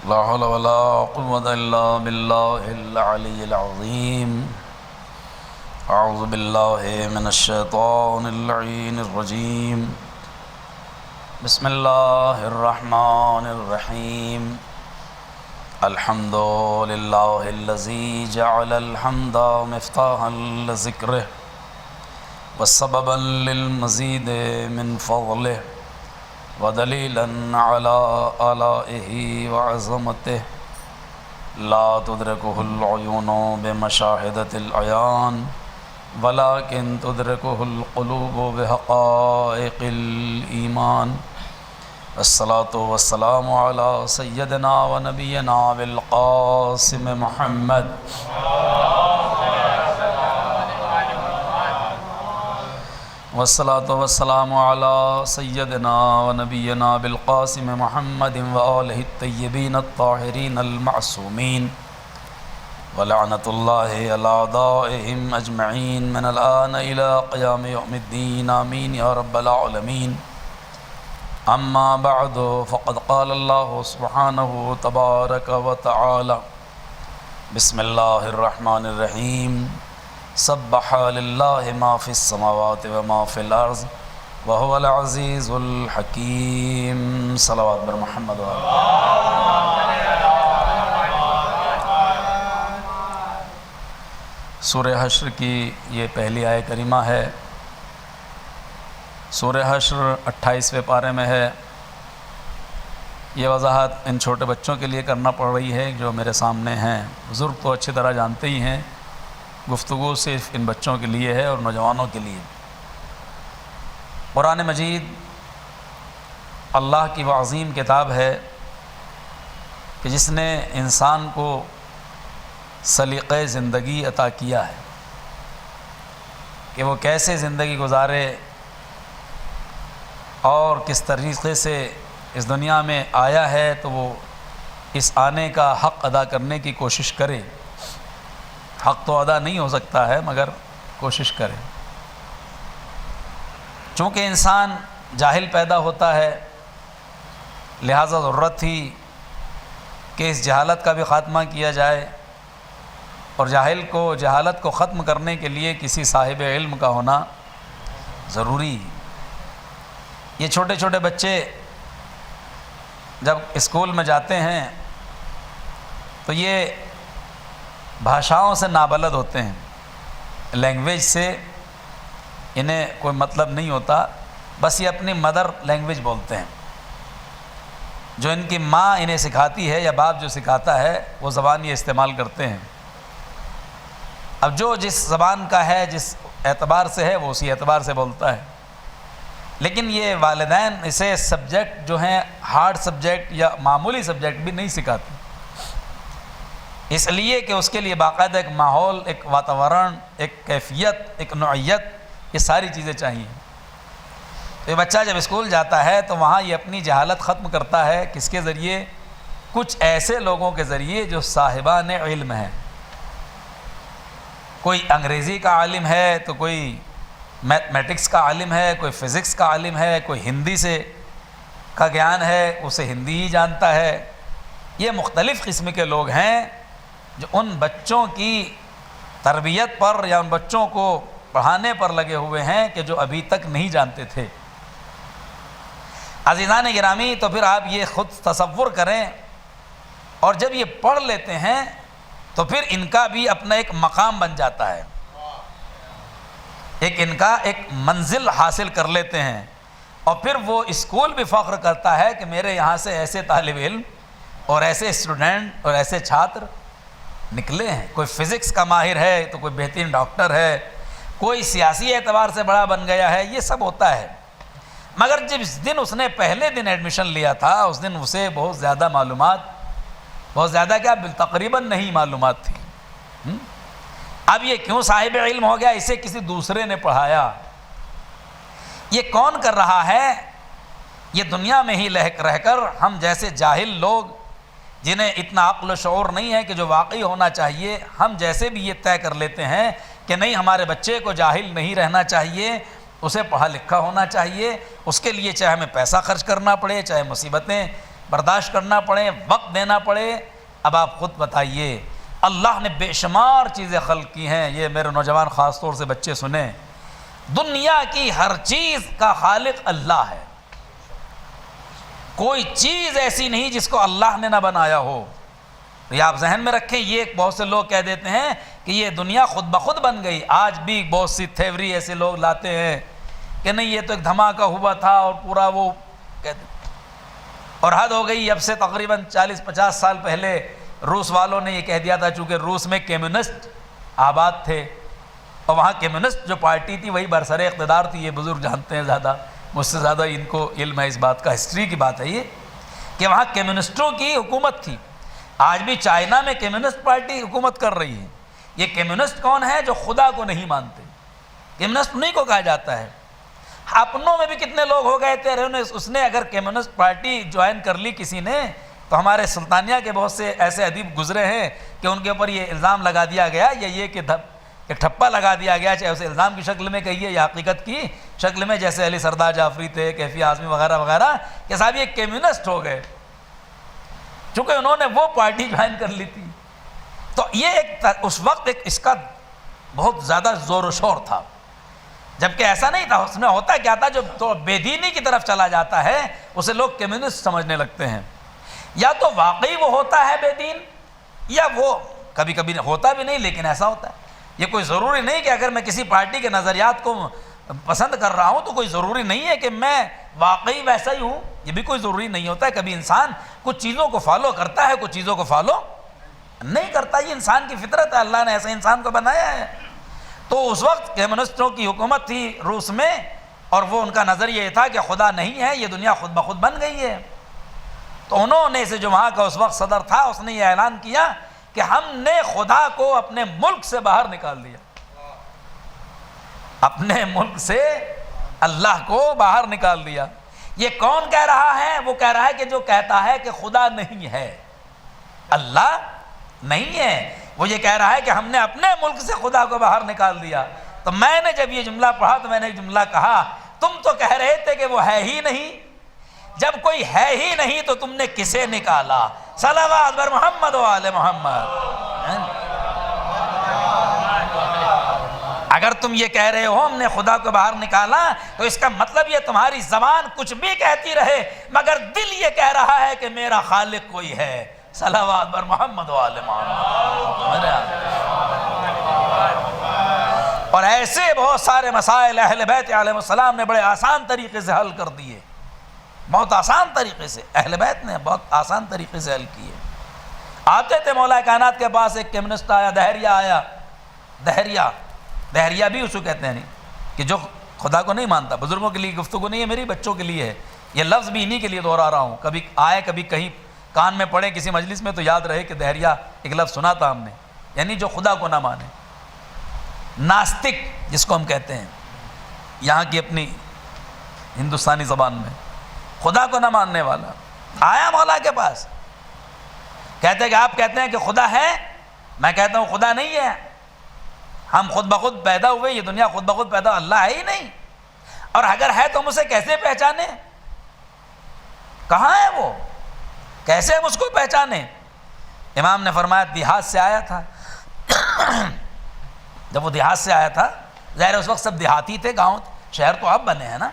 لا حول ولا قوة إلا بالله العلي العظيم أعوذ بالله من الشيطان اللعين الرجيم بسم الله الرحمن الرحيم الحمد لله الذي جعل الحمد مفتاحا لذكره وسببا للمزيد من فضله ودليلا على آلائه وعظمته لا تدركه العيون بمشاهدة العيان ولكن تدركه القلوب بحقائق الإيمان الصلاة والسلام على سيدنا ونبينا بالقاسم محمد والصلاة والسلام على سيدنا ونبينا بالقاسم محمد وآله الطيبين الطاهرين المعصومين ولعنة الله على أعدائهم أجمعين من الآن إلى قيام يوم الدين آمين يا رب العالمين أما بعد فقد قال الله سبحانه تبارك وتعالى بسم الله الرحمن الرحيم سبح لله ما في السماوات وما في الأرض وهو العزيز الحكيم صلوات بر محمد سورہ حشر کی یہ پہلی آیت کریمہ ہے۔ سورہ حشر 28ویں پارے میں ہے۔ یہ وضاحت ان چھوٹے بچوں کے لیے کرنا پڑ رہی ہے جو میرے سامنے ہیں، بزرگ تو اچھی طرح جانتے ہی ہیں، گفتگو صرف ان بچوں کے لیے ہے اور نوجوانوں کے لیے۔ قرآن مجید اللہ کی وہ عظیم کتاب ہے کہ جس نے انسان کو سلیقۂ زندگی عطا کیا ہے کہ وہ کیسے زندگی گزارے اور کس طریقے سے اس دنیا میں آیا ہے تو وہ اس آنے کا حق ادا کرنے کی کوشش کرے۔ حق تو ادا نہیں ہو سکتا ہے مگر کوشش کرے۔ چونکہ انسان جاہل پیدا ہوتا ہے لہٰذا ضرورت تھی کہ اس جہالت کا بھی خاتمہ کیا جائے، اور جہالت کو ختم کرنے کے لیے کسی صاحب علم کا ہونا ضروری ہے۔ یہ چھوٹے چھوٹے بچے جب اسکول میں جاتے ہیں تو یہ بھاشاؤں سے نابلد ہوتے ہیں، لینگویج سے انہیں کوئی مطلب نہیں ہوتا، بس یہ اپنی مدر لینگویج بولتے ہیں، جو ان کی ماں انہیں سکھاتی ہے یا باپ جو سکھاتا ہے وہ زبان یہ استعمال کرتے ہیں۔ اب جو جس زبان کا ہے، جس اعتبار سے ہے، وہ اسی اعتبار سے بولتا ہے، لیکن یہ والدین اسے سبجیکٹ جو ہیں ہارڈ سبجیکٹ یا معمولی سبجیکٹ بھی نہیں سکھاتے، اس لیے کہ اس کے لیے باقاعدہ ایک ماحول، ایک واتاورن، ایک کیفیت، ایک نوعیت، یہ ساری چیزیں چاہیے۔ تو یہ بچہ جب اسکول جاتا ہے تو وہاں یہ اپنی جہالت ختم کرتا ہے، کس کے ذریعے؟ کچھ ایسے لوگوں کے ذریعے جو صاحبان علم ہیں۔ کوئی انگریزی کا عالم ہے تو کوئی میتھمیٹکس کا عالم ہے، کوئی فزکس کا عالم ہے، کوئی ہندی سے کا گیان ہے، اسے ہندی ہی جانتا ہے۔ یہ مختلف قسم کے لوگ ہیں جو ان بچوں کی تربیت پر یا ان بچوں کو پڑھانے پر لگے ہوئے ہیں کہ جو ابھی تک نہیں جانتے تھے۔ عزیزان گرامی، تو پھر آپ یہ خود تصور کریں، اور جب یہ پڑھ لیتے ہیں تو پھر ان کا بھی اپنا ایک مقام بن جاتا ہے، ان کا ایک منزل حاصل کر لیتے ہیں، اور پھر وہ اسکول بھی فخر کرتا ہے کہ میرے یہاں سے ایسے طالب علم اور ایسے اسٹوڈنٹ اور ایسے چھاتر نکلے ہیں۔ کوئی فزکس کا ماہر ہے تو کوئی بہترین ڈاکٹر ہے، کوئی سیاسی اعتبار سے بڑا بن گیا ہے، یہ سب ہوتا ہے۔ مگر جس دن اس نے پہلے دن ایڈمیشن لیا تھا اس دن اسے بہت زیادہ کیا تقریباً نہیں معلومات تھی۔ اب یہ کیوں صاحب علم ہو گیا؟ اسے کسی دوسرے نے پڑھایا۔ یہ کون کر رہا ہے؟ یہ دنیا میں ہی رہ کر ہم جیسے جاہل لوگ جنہیں اتنا عقل و شعور نہیں ہے کہ جو واقعی ہونا چاہیے، ہم جیسے بھی یہ طے کر لیتے ہیں کہ نہیں، ہمارے بچے کو جاہل نہیں رہنا چاہیے، اسے پڑھا لکھا ہونا چاہیے، اس کے لیے چاہے ہمیں پیسہ خرچ کرنا پڑے، چاہے مصیبتیں برداشت کرنا پڑے، وقت دینا پڑے. اب آپ خود بتائیے، اللہ نے بے شمار چیزیں خلق کی ہیں. یہ میرے نوجوان خاص طور سے بچے سنیں، دنیا کی ہر چیز کا خالق اللہ ہے. کوئی چیز ایسی نہیں جس کو اللہ نے نہ بنایا ہو. یہ آپ ذہن میں رکھیں. یہ بہت سے لوگ کہہ دیتے ہیں کہ یہ دنیا خود بخود بن گئی. آج بھی بہت سی تھیوری ایسے لوگ لاتے ہیں کہ نہیں یہ تو ایک دھماکہ ہوا تھا اور پورا وہ کہتے. اور حد ہو گئی. اب سے تقریباً 40-50 سال پہلے روس والوں نے یہ کہہ دیا تھا، چونکہ روس میں کمیونسٹ آباد تھے اور وہاں کمیونسٹ جو پارٹی تھی وہی برسر اقتدار تھی. یہ بزرگ جانتے ہیں، زیادہ مجھ سے زیادہ ان کو علم ہے اس بات کا. ہسٹری کی بات ہے یہ کہ وہاں کمیونسٹوں کی حکومت تھی. آج بھی چائنا میں کمیونسٹ پارٹی حکومت کر رہی ہے. یہ کمیونسٹ کون ہے؟ جو خدا کو نہیں مانتے. کمیونسٹ انہیں کو کہا جاتا ہے. اپنوں میں بھی کتنے لوگ ہو گئے تھے. اس نے اگر کمیونسٹ پارٹی جوائن کر لی کسی نے، تو ہمارے سلطانیہ کے بہت سے ایسے ادیب گزرے ہیں کہ ان کے اوپر یہ الزام لگا دیا گیا یا یہ کہ ٹھپا لگا دیا گیا، چاہے اسے الزام کی شکل میں کہیے یا حقیقت کی شکل میں، جیسے علی سردار جعفری تھے، کیفی اعظمی وغیرہ وغیرہ، کہ صاحب یہ کمیونسٹ ہو گئے چونکہ انہوں نے وہ پارٹی جوائن کر لی تھی. تو یہ ایک اس وقت ایک اس کا بہت زیادہ زور و شور تھا، جبکہ ایسا نہیں تھا. اس میں ہوتا کیا تھا، جو تو بے دینی کی طرف چلا جاتا ہے اسے لوگ کمیونسٹ سمجھنے لگتے ہیں. یا تو واقعی وہ ہوتا ہے بے دین، یا وہ کبھی کبھی ہوتا بھی نہیں لیکن ایسا ہوتا ہے. یہ کوئی ضروری نہیں کہ اگر میں کسی پارٹی کے نظریات کو پسند کر رہا ہوں تو کوئی ضروری نہیں ہے کہ میں واقعی ویسا ہی ہوں. یہ بھی کوئی ضروری نہیں ہوتا ہے. کبھی انسان کچھ چیزوں کو فالو کرتا ہے، کچھ چیزوں کو فالو نہیں کرتا. یہ انسان کی فطرت ہے، اللہ نے ایسے انسان کو بنایا ہے. تو اس وقت کمیونسٹوں کی حکومت تھی روس میں، اور وہ ان کا نظریہ یہ تھا کہ خدا نہیں ہے، یہ دنیا خود بخود بن گئی ہے. تو انہوں نے جو وہاں کا اس وقت صدر تھا اس نے یہ اعلان کیا کہ ہم نے خدا کو اپنے ملک سے باہر نکال دیا. اپنے ملک سے اللہ کو باہر نکال دیا. یہ کون کہہ رہا ہے؟ وہ کہہ رہا ہے کہ جو کہتا ہے کہ خدا نہیں ہے، اللہ نہیں ہے، وہ یہ کہہ رہا ہے کہ ہم نے اپنے ملک سے خدا کو باہر نکال دیا. تو میں نے جب یہ جملہ پڑھا تو میں نے ایک جملہ کہا، تم تو کہہ رہے تھے کہ وہ ہے ہی نہیں. جب کوئی ہے ہی نہیں تو تم نے کسے نکالا؟ صلوات بر محمد و آل محمد. اگر تم یہ کہہ رہے ہو ہم نے خدا کو باہر نکالا تو اس کا مطلب یہ تمہاری زبان کچھ بھی کہتی رہے مگر دل یہ کہہ رہا ہے کہ میرا خالق کوئی ہے. صلوات بر محمد و آل محمد. اور ایسے بہت سارے مسائل اہل بیت علیہ السلام نے بڑے آسان طریقے سے حل کر دیے. بہت آسان طریقے سے اہل بیت نے بہت آسان طریقے سے حل کیے. آتے تھے مولا کائنات کے پاس ایک کمیونسٹ آیا، دہریہ آیا. دہریہ بھی اس کو کہتے ہیں کہ جو خدا کو نہیں مانتا. بزرگوں کے لیے گفتگو نہیں ہے میری، بچوں کے لیے ہے. یہ لفظ بھی انہی کے لیے دوہرا رہا ہوں. کبھی آئے کبھی کہیں کان میں پڑے کسی مجلس میں تو یاد رہے کہ دہریہ ایک لفظ سنا تھا ہم نے، یعنی جو خدا کو نہ مانے. ناستک جس کو ہم کہتے ہیں یہاں کی اپنی ہندوستانی زبان میں، خدا کو نہ ماننے والا آیا مولا کے پاس. کہتے ہیں کہ آپ کہتے ہیں کہ خدا ہے، میں کہتا ہوں خدا نہیں ہے. ہم خود بخود پیدا ہوئے، یہ دنیا خود بخود پیدا، اللہ ہے ہی نہیں. اور اگر ہے تو ہم اسے کیسے پہچانے؟ کہاں ہے وہ؟ کیسے ہم اس کو پہچانے؟ امام نے فرمایا دیہات سے آیا تھا. جب وہ دیہات سے آیا تھا، ظاہر اس وقت سب دیہاتی تھے، گاؤں شہر تو اب بنے ہیں نا،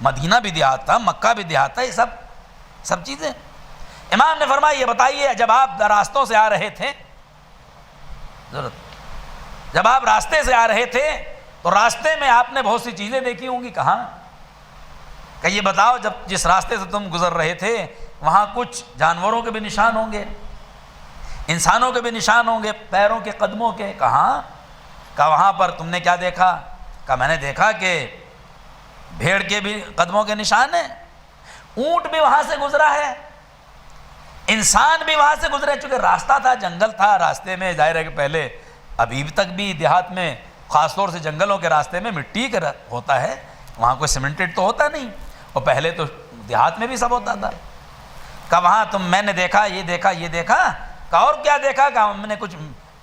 مدینہ بھی دیہات تھا، مکہ بھی دیہات تھا، یہ سب چیزیں. امام نے فرمایا یہ بتائیے جب آپ راستوں سے آ رہے تھے، جب آپ راستے سے آ رہے تھے تو راستے میں آپ نے بہت سی چیزیں دیکھی ہوں گی. کہاں؟ کہ یہ بتاؤ جب جس راستے سے تم گزر رہے تھے وہاں کچھ جانوروں کے بھی نشان ہوں گے، انسانوں کے بھی نشان ہوں گے، پیروں کے، قدموں کے. کہاں؟ کہ وہاں پر تم نے کیا دیکھا؟ کہ میں نے دیکھا کہ بھیڑ کے بھی قدموں کے نشان ہیں، اونٹ بھی وہاں سے گزرا ہے، انسان بھی وہاں سے گزرے. چونکہ راستہ تھا، جنگل تھا، راستے میں ظاہر ہے کہ پہلے ابھی تک بھی دیہات میں خاص طور سے جنگلوں کے راستے میں مٹی کا ہوتا ہے، وہاں کوئی سیمنٹڈ تو ہوتا نہیں، اور پہلے تو دیہات میں بھی سب ہوتا تھا. کہ وہاں میں نے دیکھا، یہ دیکھا، یہ دیکھا. کہ اور کیا دیکھا؟ کہ ہم نے کچھ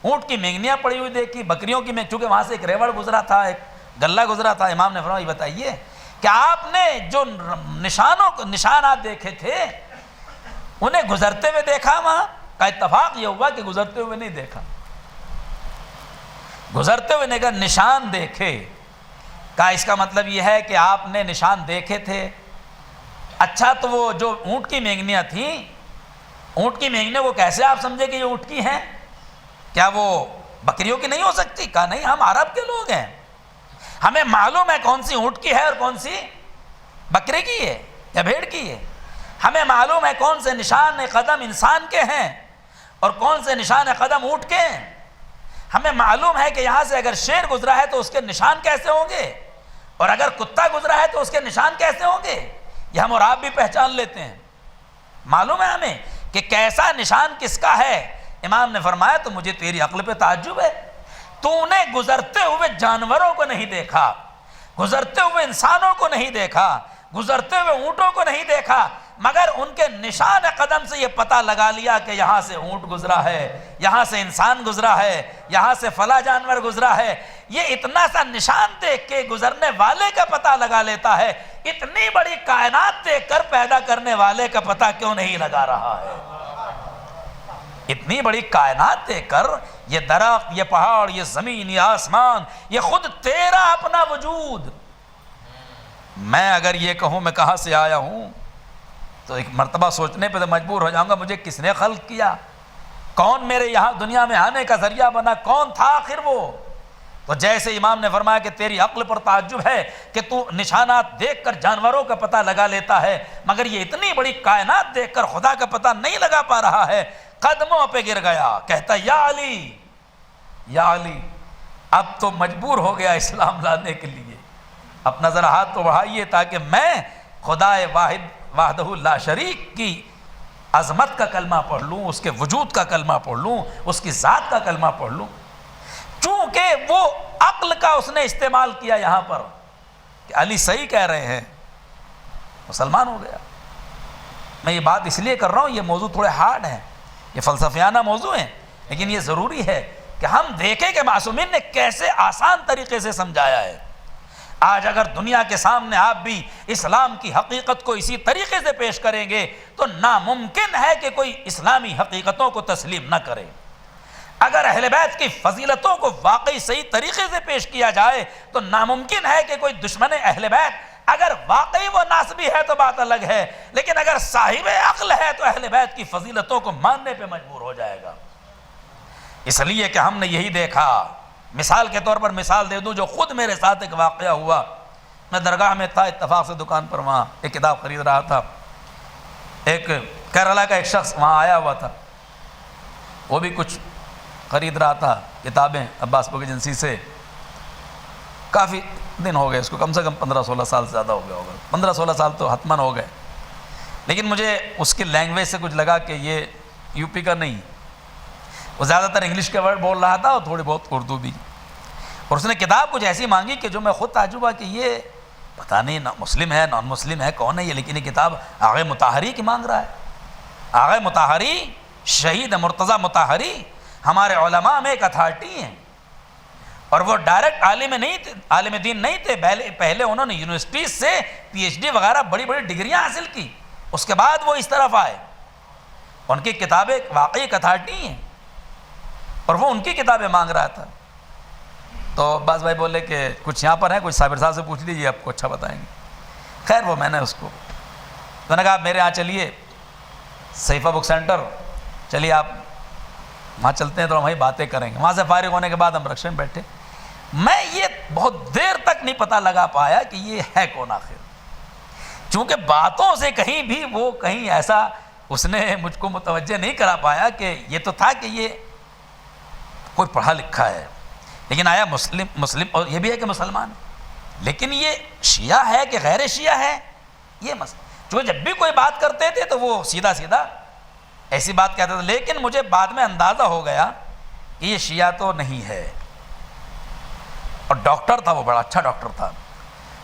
اونٹ کی مینگنیاں پڑی ہوئی دیکھی، بکریوں کی، چونکہ وہاں سے ایک ریوڑ گزرا تھا، ایک گلہ گزرا تھا. امام نے فرمایا یہ بتائیے کہ آپ نے جو نشان آپ دیکھے تھے انہیں گزرتے ہوئے دیکھا وہاں کا اتفاق یہ ہوا کہ گزرتے ہوئے نہیں دیکھا، گزرتے ہوئے نہیں نشان دیکھے۔ کہا اس کا مطلب یہ ہے کہ آپ نے نشان دیکھے تھے۔ اچھا تو وہ جو اونٹ کی مینگنیاں تھیں، اونٹ کی مینگنیاں وہ کیسے آپ سمجھے کہ یہ اونٹ کی ہیں؟ کیا وہ بکریوں کی نہیں ہو سکتی؟ کہا نہیں، ہم عرب کے لوگ ہیں، ہمیں معلوم ہے کون سی اونٹ کی ہے اور کون سی بکرے کی ہے یا بھیڑ کی ہے، ہمیں معلوم ہے کون سے نشان قدم انسان کے ہیں اور کون سے نشان قدم اونٹ کے ہیں، ہمیں معلوم ہے کہ یہاں سے اگر شیر گزرا ہے تو اس کے نشان کیسے ہوں گے، اور اگر کتا گزرا ہے تو اس کے نشان کیسے ہوں گے، یہ ہم اور آپ بھی پہچان لیتے ہیں، معلوم ہے ہمیں کہ کیسا نشان کس کا ہے۔ امام نے فرمایا تو مجھے تیری عقل پہ تعجب ہے، تو نے گزرتے ہوئے جانوروں کو نہیں دیکھا، گزرتے ہوئے انسانوں کو نہیں دیکھا، گزرتے ہوئے اونٹوں کو نہیں دیکھا، مگر ان کے نشان قدم سے یہ پتہ لگا لیا کہ یہاں سے اونٹ گزرا ہے، یہاں سے انسان گزرا ہے، یہاں سے فلاں جانور گزرا ہے۔ یہ اتنا سا نشان دیکھ کے گزرنے والے کا پتہ لگا لیتا ہے، اتنی بڑی کائنات دیکھ کر پیدا کرنے والے کا پتہ کیوں نہیں لگا رہا ہے؟ اتنی بڑی کائنات دیکھ کر یہ درخت، یہ پہاڑ، یہ زمین، یہ آسمان، یہ خود تیرا اپنا وجود، میں اگر یہ کہوں میں کہاں سے آیا ہوں تو ایک مرتبہ سوچنے پہ مجبور ہو جاؤں گا مجھے کس نے خلق کیا، کون میرے یہاں دنیا میں آنے کا ذریعہ بنا، کون تھا آخر وہ؟ تو جیسے امام نے فرمایا کہ تیری عقل پر تعجب ہے کہ تو نشانات دیکھ کر جانوروں کا پتہ لگا لیتا ہے، مگر یہ اتنی بڑی کائنات دیکھ کر خدا کا پتہ نہیں لگا پا رہا ہے، قدموں پہ گر گیا، کہتا یا علی یا علی، اب تو مجبور ہو گیا اسلام لانے کے لیے، اپنا ذرا ہاتھ تو بڑھائیے تاکہ میں خدا واحد وحدہ لا شریک کی عظمت کا کلمہ پڑھ لوں، اس کے وجود کا کلمہ پڑھ لوں، اس کی ذات کا کلمہ پڑھ لوں۔ چونکہ وہ عقل کا اس نے استعمال کیا یہاں پر کہ علی صحیح کہہ رہے ہیں، مسلمان ہو گیا۔ میں یہ بات اس لیے کر رہا ہوں، یہ موضوع تھوڑے ہارڈ ہیں، یہ فلسفیانہ موضوع ہیں، لیکن یہ ضروری ہے کہ ہم دیکھیں کہ معصومین نے کیسے آسان طریقے سے سمجھایا ہے۔ آج اگر دنیا کے سامنے آپ بھی اسلام کی حقیقت کو اسی طریقے سے پیش کریں گے تو ناممکن ہے کہ کوئی اسلامی حقیقتوں کو تسلیم نہ کرے۔ اگر اہل بیت کی فضیلتوں کو واقعی صحیح طریقے سے پیش کیا جائے تو ناممکن ہے کہ کوئی دشمن اہل بیت، اگر واقعی وہ ناسبی ہے تو بات الگ ہے، لیکن اگر صاحب عقل ہے تو اہل بیت کی فضیلتوں کو ماننے پہ مجبور ہو جائے گا۔ اس لیے کہ ہم نے یہی دیکھا، مثال کے طور پر مثال دے دوں جو خود میرے ساتھ ایک واقعہ ہوا۔ میں درگاہ میں تھا، اتفاق سے دکان پر وہاں ایک کتاب خرید رہا تھا، ایک کیرلا کا ایک شخص وہاں آیا ہوا تھا، وہ بھی کچھ خرید رہا تھا کتابیں عباس بک ایجنسی سے، کافی دن ہو گئے اس کو، کم سے کم 15-16 سال سے زیادہ ہو گیا ہوگا، 15-16 سال تو حتماً ہو گئے، لیکن مجھے اس کی لینگویج سے کچھ لگا کہ یہ یو پی کا نہیں، وہ زیادہ تر انگلش کے ورڈ بول رہا تھا اور تھوڑی بہت اردو بھی، اور اس نے کتاب کچھ ایسی مانگی کہ جو میں خود تعجب ہوا کہ یہ پتہ نہیں مسلم ہے نان مسلم ہے کون ہے یہ، لیکن یہ کتاب آغا مطہری کی مانگ رہا ہے۔ آغا مطہری شہید مرتضیٰ مطہری ہمارے علماء میں ایک اتھارٹی ہیں، اور وہ ڈائریکٹ عالم دین نہیں تھے، پہلے انہوں نے یونیورسٹی سے پی ایچ ڈی وغیرہ بڑی بڑی ڈگریاں حاصل کی، اس کے بعد وہ اس طرف آئے، ان کی کتابیں واقعی ایک اتھارٹی ہیں، اور وہ ان کی کتابیں مانگ رہا تھا۔ تو عباس بھائی بولے کہ کچھ یہاں پر ہے، کچھ صابر صاحب سے پوچھ لیجیے، آپ کو اچھا بتائیں گے۔ خیر وہ میں نے اس کو میں نے کہا آپ میرے یہاں چلیے، صحیفہ بک سینٹر، چلیے آپ وہاں چلتے ہیں تو ہم وہیں باتیں کریں گے۔ وہاں سے فارغ ہونے کے بعد ہم رکشے میں بیٹھے، میں یہ بہت دیر تک نہیں پتہ لگا پایا کہ یہ ہے کون آخر، چونکہ باتوں سے کہیں بھی وہ کہیں ایسا اس نے مجھ کو متوجہ نہیں کرا پایا کہ یہ تو تھا کہ یہ کوئی پڑھا لکھا ہے، لیکن آیا مسلم اور یہ بھی ہے کہ مسلمان، لیکن یہ شیعہ ہے کہ غیر شیعہ ہے یہ مسئلہ، چونکہ جب بھی کوئی بات کرتے تھے تو وہ سیدھا سیدھا ایسی بات کہتے تھے، لیکن مجھے بعد میں اندازہ ہو گیا کہ یہ شیعہ تو نہیں ہے، اور ڈاکٹر تھا، وہ بڑا اچھا ڈاکٹر تھا۔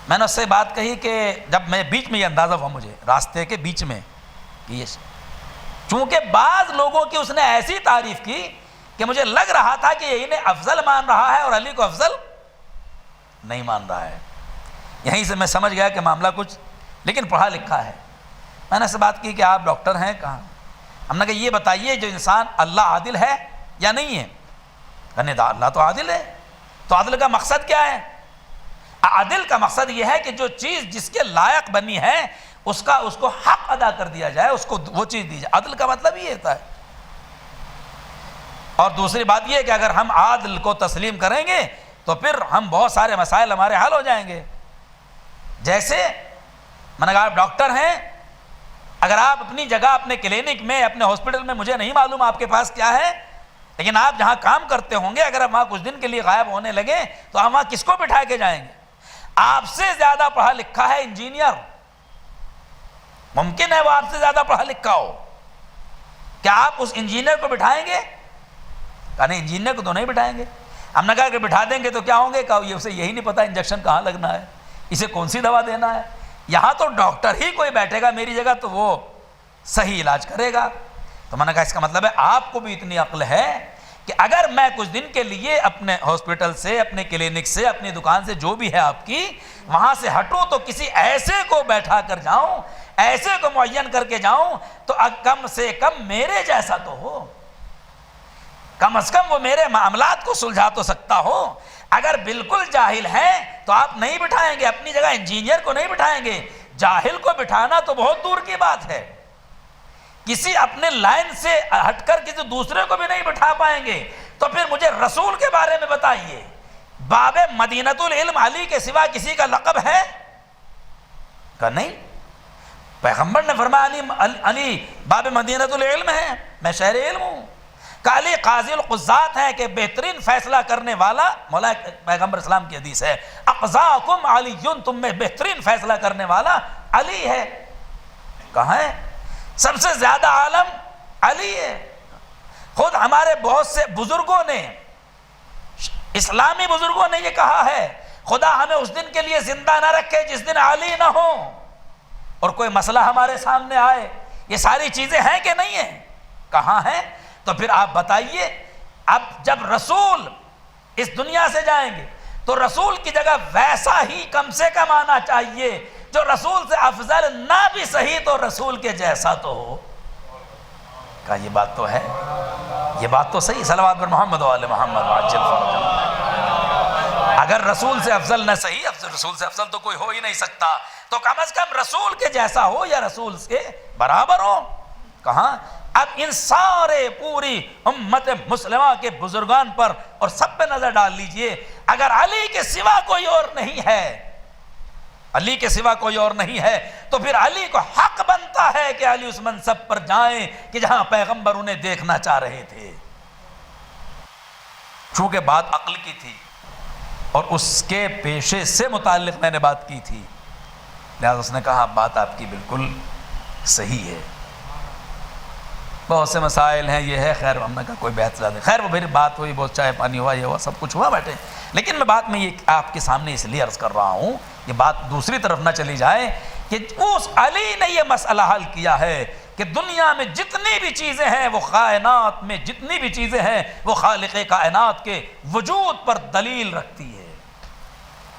میں نے اس سے بات کہی کہ جب میں بیچ میں یہ اندازہ ہوا مجھے راستے کے بیچ میں کہ یہ، چونکہ بعض لوگوں کی اس نے ایسی تعریف کی کہ مجھے لگ رہا تھا کہ یہ انہیں افضل مان رہا ہے اور علی کو افضل نہیں مان رہا ہے، یہیں سے میں سمجھ گیا کہ معاملہ کچھ لیکن پڑھا لکھا ہے۔ میں نے اس سے بات کی کہ آپ ڈاکٹر ہیں؟ کہاں؟ ہم نے کہا یہ بتائیے جو انسان اللہ عادل ہے یا نہیں ہے؟ کہنے دا اللہ تو عادل ہے. تو عادل کا مقصد کیا ہے؟ عادل کا مقصد یہ ہے کہ جو چیز جس کے لائق بنی ہے اس کو حق ادا کر دیا جائے، اس کو وہ چیز دی جائے. عدل کا مطلب یہ ہوتا ہے. اور دوسری بات یہ ہے کہ اگر ہم عادل کو تسلیم کریں گے تو پھر ہم بہت سارے مسائل ہمارے حل ہو جائیں گے. جیسے میں نے کہا آپ ڈاکٹر ہیں، اگر آپ اپنی جگہ اپنے کلینک میں اپنے ہاسپٹل میں، مجھے نہیں معلوم آپ کے پاس کیا ہے، لیکن آپ جہاں کام کرتے ہوں گے اگر وہاں کچھ دن کے لیے غائب ہونے لگے تو ہم وہاں کس کو بٹھا کے جائیں گے؟ آپ سے زیادہ پڑھا لکھا ہے انجینئر، ممکن ہے وہ آپ سے زیادہ پڑھا لکھا ہو، کیا آپ اس انجینئر کو بٹھائیں گے؟ کہا نہیں، انجینئر کو تو نہیں بٹھائیں گے. ہم نے کہا کہ بٹھا دیں گے تو کیا ہوں گے؟ کہا یہ اسے یہی نہیں پتا انجیکشن کہاں لگنا ہے، اسے کون سی دوا دینا ہے. یہاں تو ڈاکٹر ہی کوئی بیٹھے گا میری جگہ تو وہ صحیح علاج کرے گا. تو میں نے کہا اس کا مطلب ہے آپ کو بھی اتنی عقل ہے کہ اگر میں کچھ دن کے لیے اپنے ہاسپٹل سے، اپنے کلینک سے، اپنی دکان سے، جو بھی ہے آپ کی، وہاں سے ہٹوں تو کسی ایسے کو بیٹھا کر جاؤں، ایسے کو معین کر کے جاؤں تو کم سے کم میرے جیسا تو ہو، کم از کم وہ میرے معاملات کو سلجھا تو سکتا ہو. اگر بالکل جاہل ہے تو آپ نہیں بٹھائیں گے، اپنی جگہ انجینئر کو نہیں بٹھائیں گے. جاہل کو بٹھانا تو بہت دور کی بات ہے، کسی اپنے لائن سے ہٹ کر کسی دوسرے کو بھی نہیں بٹھا پائیں گے. تو پھر مجھے رسول کے بارے میں بتائیے، باب مدینۃ العلم علی کے سوا کسی کا لقب ہے؟ کہا نہیں، پیغمبر نے فرمایا علی باب مدینۃ العلم ہے، میں شہر علم ہوں. کہ علی قاضی القضات ہیں کہ بہترین فیصلہ کرنے والا، مولا پیغمبر اسلام کی حدیث ہے، اقضاکم علی، تم میں بہترین فیصلہ کرنے والا علی ہے. کہاں ہے؟ سب سے زیادہ عالم علی ہے. خود ہمارے بہت سے بزرگوں نے، اسلامی بزرگوں نے یہ کہا ہے، خدا ہمیں اس دن کے لیے زندہ نہ رکھے جس دن علی نہ ہو اور کوئی مسئلہ ہمارے سامنے آئے. یہ ساری چیزیں ہیں کہ نہیں ہیں؟ کہاں ہیں؟ تو پھر آپ بتائیے، اب جب رسول اس دنیا سے جائیں گے تو رسول کی جگہ ویسا ہی کم سے کم آنا چاہیے جو رسول سے افضل نہ بھی صحیح تو رسول کے جیسا تو ہو. کہا یہ بات تو ہے، یہ بات تو صحیح. صلوات بر محمد و آل محمد وعجل فرجہ. اگر رسول سے افضل نہ صحیح، رسول سے افضل تو کوئی ہو ہی نہیں سکتا، تو کم از کم رسول کے جیسا ہو یا رسول کے برابر ہو. کہاں؟ اب ان سارے پوری امت مسلمہ کے بزرگان پر اور سب پہ نظر ڈال لیجئے، اگر علی کے سوا کوئی اور نہیں ہے، علی کے سوا کوئی اور نہیں ہے، تو پھر علی کو حق بنتا ہے کہ علی اس منصب پر جائیں کہ جہاں پیغمبر انہیں دیکھنا چاہ رہے تھے. چونکہ بات عقل کی تھی اور اس کے پیشے سے متعلق میں نے بات کی تھی، لہذا اس نے کہا بات آپ کی بالکل صحیح ہے. بہت سے مسائل ہیں، یہ ہے، خیر ہم نے کہا کوئی بحث زیادہ، خیر وہ پھر بات ہوئی، بہت چائے پانی ہوا، یہ ہوا، سب کچھ ہوا بیٹھے. لیکن میں بات میں یہ آپ کے سامنے اس لیے عرض کر رہا ہوں، یہ بات دوسری طرف نہ چلی جائے کہ اس علی نے یہ مسئلہ حل کیا ہے کہ دنیا میں جتنی بھی چیزیں ہیں، وہ کائنات میں جتنی بھی چیزیں ہیں، وہ خالق کائنات کے وجود پر دلیل رکھتی ہے.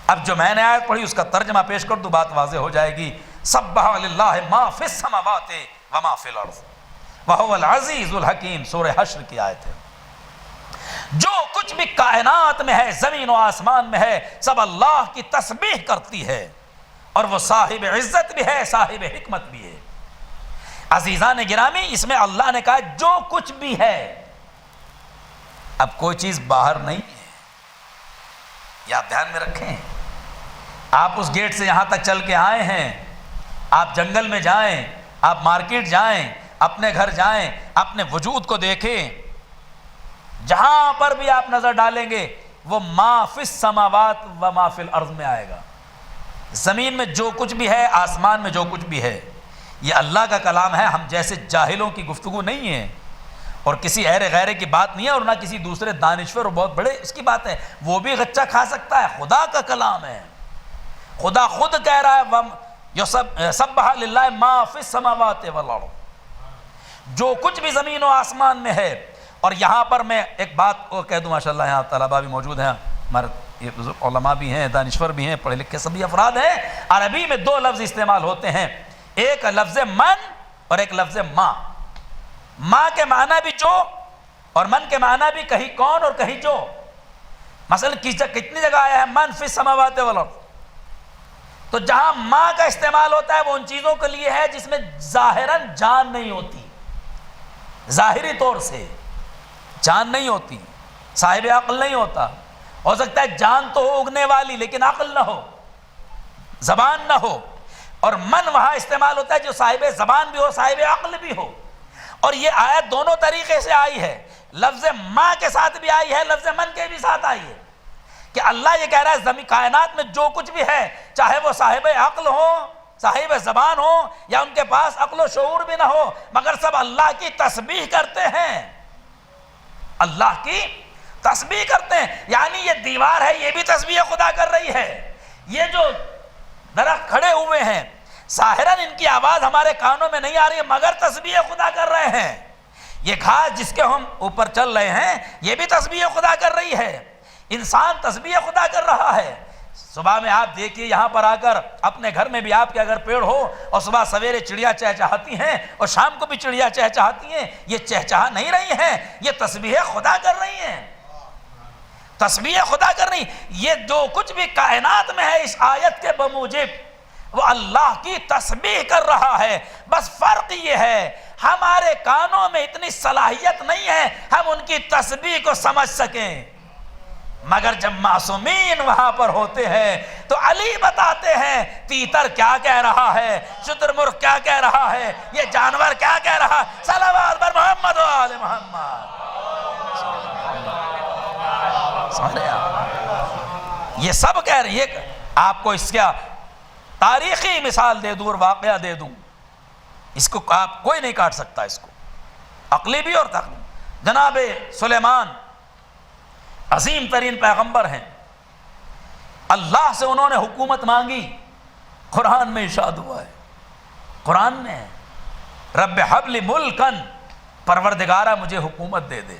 اب جو میں نے آیت پڑھی اس کا ترجمہ پیش کر دوں، بات واضح ہو جائے گی. سبح للہ ما فی السماوات وما فی الارض وَهُوَ الْعَزِيزُ الْحَكِيمُ، سورہ حشر کی آیت ہے. جو کچھ بھی کائنات میں ہے، زمین و آسمان میں ہے، سب اللہ کی تسبیح کرتی ہے، اور وہ صاحب عزت بھی ہے، صاحب حکمت بھی ہے. عزیزان گرامی، اس میں اللہ نے کہا جو کچھ بھی ہے. اب کوئی چیز باہر نہیں ہے، یہ آپ دھیان میں رکھیں. آپ اس گیٹ سے یہاں تک چل کے آئے ہیں، آپ جنگل میں جائیں، آپ مارکیٹ جائیں، اپنے گھر جائیں، اپنے وجود کو دیکھیں، جہاں پر بھی آپ نظر ڈالیں گے وہ ما فی السماوات و ما فی الارض میں آئے گا. زمین میں جو کچھ بھی ہے، آسمان میں جو کچھ بھی ہے، یہ اللہ کا کلام ہے. ہم جیسے جاہلوں کی گفتگو نہیں ہے اور کسی ایرے غیرے کی بات نہیں ہے، اور نہ کسی دوسرے دانشور اور بہت بڑے اس کی بات ہے. وہ بھی غچہ کھا سکتا ہے، خدا کا کلام ہے. خدا خود کہہ رہا ہے سبح للہ ما فی السماوات والارض، جو کچھ بھی زمین و آسمان میں ہے. اور یہاں پر میں ایک بات کو کہہ دوں، ماشاءاللہ یہاں طلباء بھی موجود ہیں، ہمارے یہ بزرگ علماء بھی ہیں، دانشور بھی ہیں، پڑھے لکھے سبھی افراد ہیں. عربی میں دو لفظ استعمال ہوتے ہیں، ایک لفظ من اور ایک لفظ ما. ماں کے معنی بھی جو اور من کے معنی بھی کہیں کون اور کہیں جو. مثلا کتنی جگہ آیا ہے من فی السماوات والارض. تو جہاں ماں کا استعمال ہوتا ہے وہ ان چیزوں کے لیے ہے جس میں ظاہراً جان نہیں ہوتی, ظاہری طور سے جان نہیں ہوتی, صاحب عقل نہیں ہوتا. ہو سکتا ہے جان تو ہو اگنے والی لیکن عقل نہ ہو, زبان نہ ہو. اور من وہاں استعمال ہوتا ہے جو صاحب زبان بھی ہو صاحب عقل بھی ہو. اور یہ آیت دونوں طریقے سے آئی ہے, لفظ ماں کے ساتھ بھی آئی ہے, لفظ من کے بھی ساتھ آئی ہے, کہ اللہ یہ کہہ رہا ہے زمین کائنات میں جو کچھ بھی ہے چاہے وہ صاحب عقل ہو صاحب زبان ہو یا ان کے پاس عقل و شعور بھی نہ ہو, مگر سب اللہ کی تسبیح کرتے ہیں, اللہ کی تسبیح کرتے ہیں. یعنی یہ دیوار ہے یہ بھی تسبیح خدا کر رہی ہے, یہ جو درخت کھڑے ہوئے ہیں ظاہراً ان کی آواز ہمارے کانوں میں نہیں آ رہی ہے مگر تسبیح خدا کر رہے ہیں. یہ گھاس جس کے ہم اوپر چل رہے ہیں یہ بھی تسبیح خدا کر رہی ہے, انسان تسبیح خدا کر رہا ہے. صبح میں آپ دیکھیے یہاں پر آ کر اپنے گھر میں بھی آپ کے اگر پیڑ ہو اور صبح سویرے چڑیا چہچہاتی ہیں اور شام کو بھی چڑیا چہچہاتی ہیں, یہ چہچہا نہیں رہی ہیں, یہ تسبیح خدا کر رہی ہیں, تسبیح خدا کر رہی. یہ جو کچھ بھی کائنات میں ہے اس آیت کے بموجب وہ اللہ کی تسبیح کر رہا ہے. بس فرق یہ ہے ہمارے کانوں میں اتنی صلاحیت نہیں ہے ہم ان کی تسبیح کو سمجھ سکیں, مگر جب معصومین وہاں پر ہوتے ہیں تو علی بتاتے ہیں تیتر کیا کہہ رہا ہے, شتر مرغ کیا کہہ رہا ہے, یہ جانور کیا کہہ رہا ہے. صلوات بر محمد و آل محمد. یہ سب کہہ رہے ہیں. آپ کو اس کا تاریخی مثال دے دوں اور واقعہ دے دوں, اس کو آپ کوئی نہیں کاٹ سکتا, اس کو عقلی بھی اور تقلی. جناب سلیمان عظیم ترین پیغمبر ہیں, اللہ سے انہوں نے حکومت مانگی. قرآن میں ارشاد ہوا ہے, قرآن میں رب حب لی ملکن, پروردگارہ مجھے حکومت دے دے,